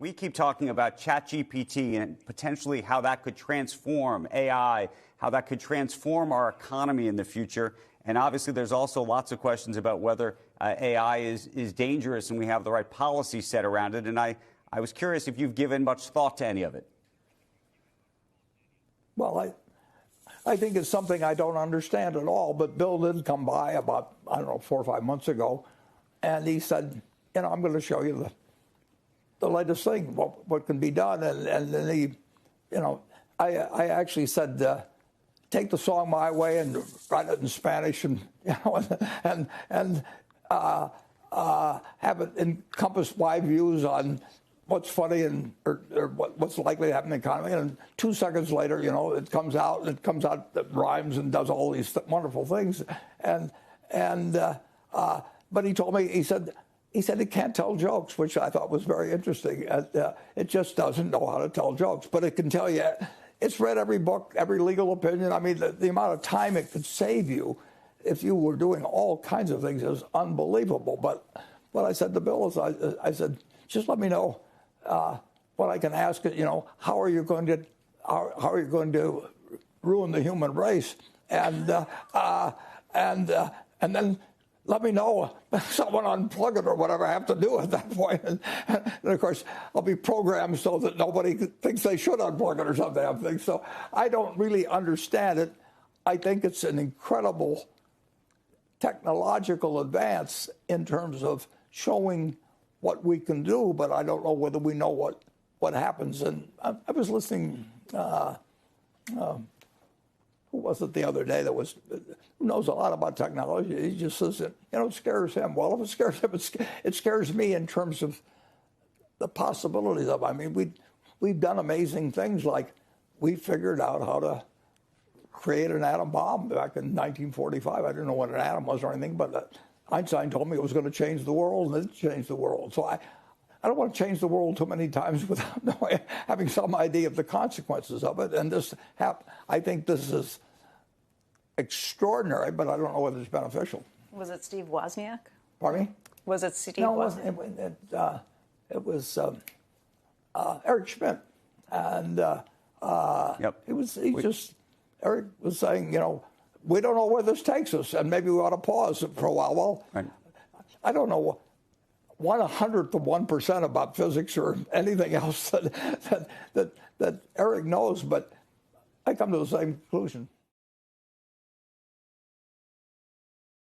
We keep talking about ChatGPT and potentially how that could transform AI, how that could transform our economy in the future. And obviously, there's also lots of questions about whether AI is dangerous and we have the right policy set around it. And I was curious if you've given much thought to any of it. Well, I think it's something I don't understand at all. But Bill did come by about, I don't know, 4 or 5 months ago. And he said, I'm going to show you the latest thing, what can be done. And then he, I actually said, take the song My Way and write it in Spanish and have it encompass my views on what's funny or what's likely to happen in the economy. And 2 seconds later, it comes out that rhymes and does all these wonderful things. But he told me, he said it can't tell jokes, which I thought was very interesting. It just doesn't know how to tell jokes, but it can tell you. It's read every book, every legal opinion. I mean, the amount of time it could save you if you were doing all kinds of things is unbelievable. But what I said to Bill is, I said, just let me know what I can ask it. How are you going to ruin the human race? And then let me know. Someone unplug it or whatever I have to do at that point. And of course, I'll be programmed so that nobody thinks they should unplug it or something. I think so. I don't really understand it. I think it's an incredible technological advance in terms of showing what we can do, but I don't know whether we know what happens. And I was listening. Who was it the other day that who knows a lot about technology? He just says that, it scares him. Well, if it scares him, it scares me in terms of the possibilities of it. I mean, we've done amazing things, like we figured out how to create an atom bomb back in 1945. I didn't know what an atom was or anything, but Einstein told me it was going to change the world, and it changed the world. So I don't want to change the world too many times without having some idea of the consequences of it. And I think this is extraordinary, but I don't know whether it's beneficial. Was it Steve Wozniak? Pardon me? Was it Steve Wozniak? No, it was Eric Schmidt. And yep. Eric was saying, we don't know where this takes us, and maybe we ought to pause it for a while. Well, right. I don't know 1/100th of 1% about physics or anything else that Eric knows, but I come to the same conclusion.